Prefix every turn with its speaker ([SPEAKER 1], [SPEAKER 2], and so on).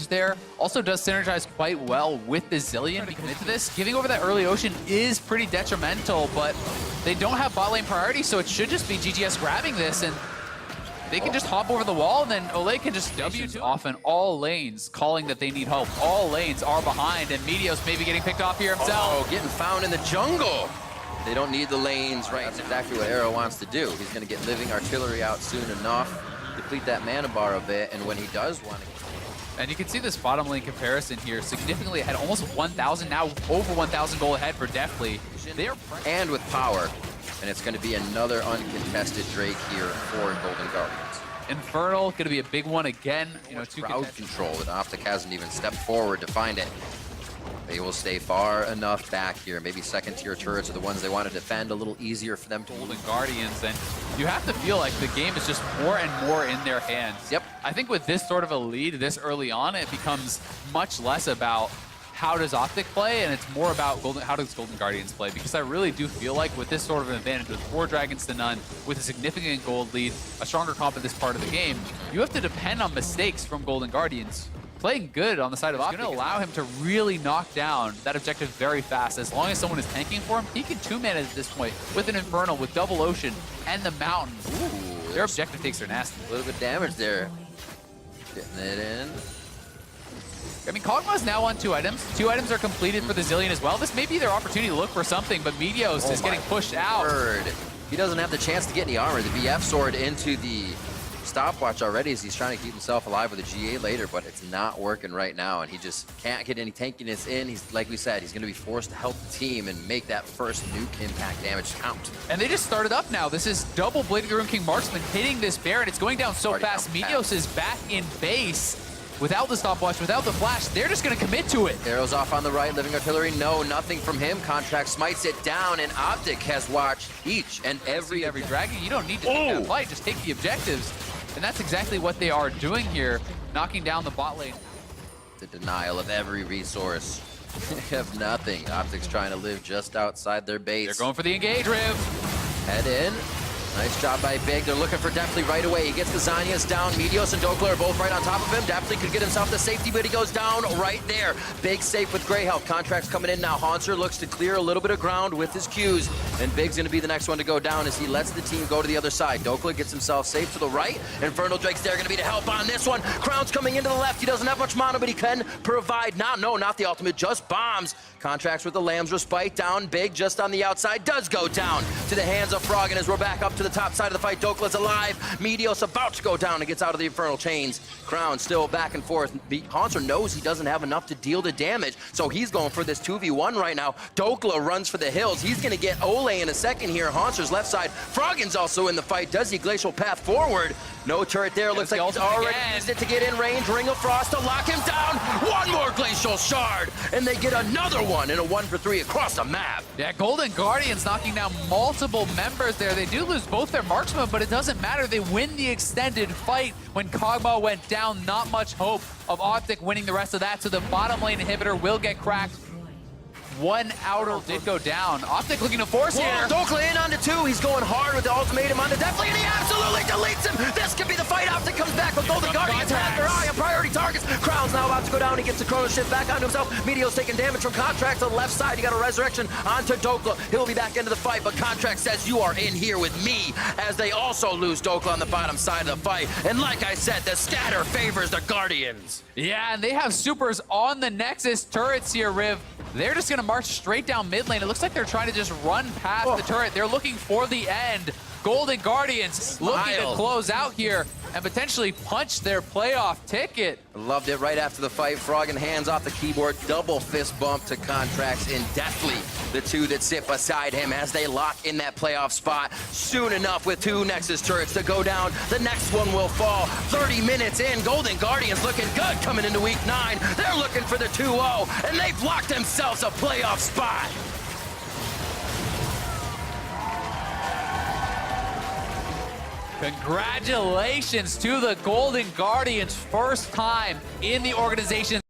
[SPEAKER 1] there also does synergize quite well with the Zillion to commit to this. Giving over that early Ocean is pretty detrimental, but they don't have bot lane priority, so it should just be GGS grabbing this, and they can just hop over the wall, and then LEC can just W2 often all lanes, calling that they need help. All lanes are behind, and Meteos maybe getting picked off here himself.
[SPEAKER 2] Oh, getting found in the jungle. They don't need the lanes, right? That's exactly what Arrow wants to do. He's going to get living artillery out soon enough, deplete that mana bar a bit, and when he does want to...
[SPEAKER 1] And you can see this bottom lane comparison here, significantly ahead, almost 1,000, now over 1,000 goal ahead for Deathly.
[SPEAKER 2] And with power, and it's going to be another uncontested Drake here for Golden Guardians.
[SPEAKER 1] Infernal, going to be a big one again. You know,
[SPEAKER 2] crowd control, and Optic hasn't even stepped forward to find it. They will stay far enough back here. Maybe second-tier turrets are the ones they want to defend, a little easier for them to
[SPEAKER 1] Golden Guardians, and you have to feel like the game is just more and more in their hands.
[SPEAKER 2] Yep.
[SPEAKER 1] I think with this sort of a lead this early on, it becomes much less about how does Optic play, and it's more about how does Golden Guardians play, because I really do feel like with this sort of an advantage, with 4 dragons to none, with a significant gold lead, a stronger comp at this part of the game, you have to depend on mistakes from Golden Guardians. Playing good on the side of Optic is going to allow him to really knock down that objective very fast. As long as someone is tanking for him, he can 2-man at this point with an Infernal, with double Ocean, and the Mountains. Ooh, their objective takes are nasty.
[SPEAKER 2] A little bit of damage there. Getting it in.
[SPEAKER 1] I mean, Kog'Maw's now on 2 items. 2 items are completed for the Zillion as well. This may be their opportunity to look for something, but Meteos is getting pushed out.
[SPEAKER 2] He doesn't have the chance to get any armor. The BF sword into the stopwatch already as he's trying to keep himself alive with a GA later, but it's not working right now, and he just can't get any tankiness in. He's, like we said, he's going to be forced to help the team and make that first nuke impact damage count.
[SPEAKER 1] And they just started up now. This is double Blade Rune King Marksman hitting this Baron. It's going down so fast. Meteos is back in base. Without the stopwatch, without the flash, they're just going to commit to it.
[SPEAKER 2] Arrows off on the right, living artillery, no, nothing from him. Contract smites it down, and Optic has watched each and every
[SPEAKER 1] dragon. You don't need to take that fight, just take the objectives. And that's exactly what they are doing here, knocking down the bot lane.
[SPEAKER 2] The denial of every resource. They have nothing. Optic's trying to live just outside their base.
[SPEAKER 1] They're going for the engage, Riv.
[SPEAKER 2] Head in. Nice job by Big. They're looking for Deathly right away. He gets the Zanyas down. Meteos and Dokla are both right on top of him. Deathly could get himself to safety, but he goes down right there. Big safe with Grey Health. Contract's coming in now. Haunter looks to clear a little bit of ground with his Qs, and Big's going to be the next one to go down as he lets the team go to the other side. Dokla gets himself safe to the right. Infernal Drake's there, going to be to help on this one. Crown's coming into the left. He doesn't have much mana, but he can provide. No, not the ultimate, just bombs. Contracts with the Lamb's Respite down. Big just on the outside does go down to the hands of Frog, and as we're back up to the top side of the fight, Dokla's alive. Meteos about to go down and gets out of the Infernal chains. Crown still back and forth. Haunter knows he doesn't have enough to deal the damage, so he's going for this 2v1 right now. Dokla runs for the hills. He's going to get Ole in a second here. Haunter's left side. Froggen's also in the fight. Does he glacial path forward? No turret there. Looks like he's already used it to get in range. Ring of Frost to lock him down. One more glacial shard, and they get another one in a 1-for-3 across the map.
[SPEAKER 1] Yeah, Golden Guardians knocking down multiple members there. They do lose both their marksmen, but it doesn't matter. They win the extended fight. When Kog'Maw went down, not much hope of Optic winning the rest of that, so the bottom lane inhibitor will get cracked. One outer did go down. Optic looking to force here.
[SPEAKER 2] Dokla in onto 2. He's going hard with the ultimatum onto Deathly, and he absolutely deletes him. This could be the fight. Optic comes back with Golden Guardians have their eye on priority targets. Crown's now about to go down. He gets the chrono shift back onto himself. Meteos taking damage from Contract to the left side. You got a resurrection onto Dokla. He'll be back into the fight, but Contract says you are in here with me, as they also lose Dokla on the bottom side of the fight. And like I said, the scatter favors the Guardians.
[SPEAKER 1] Yeah, and they have supers on the Nexus turrets here, Riv. They're just going to march straight down mid lane. It looks like they're trying to just run past the turret. They're looking for the end. Golden Guardians looking to close out here and potentially punch their playoff ticket.
[SPEAKER 2] Loved it right after the fight. Froggen hands off the keyboard. Double fist bump to Contracts in Deathly. The 2 that sit beside him as they lock in that playoff spot. Soon enough, with 2 Nexus turrets to go down, the next one will fall. 30 minutes in, Golden Guardians looking good coming into week 9. They're looking for the 2-0, and they've locked themselves a playoff spot.
[SPEAKER 1] Congratulations to the Golden Guardians, first time in the organization.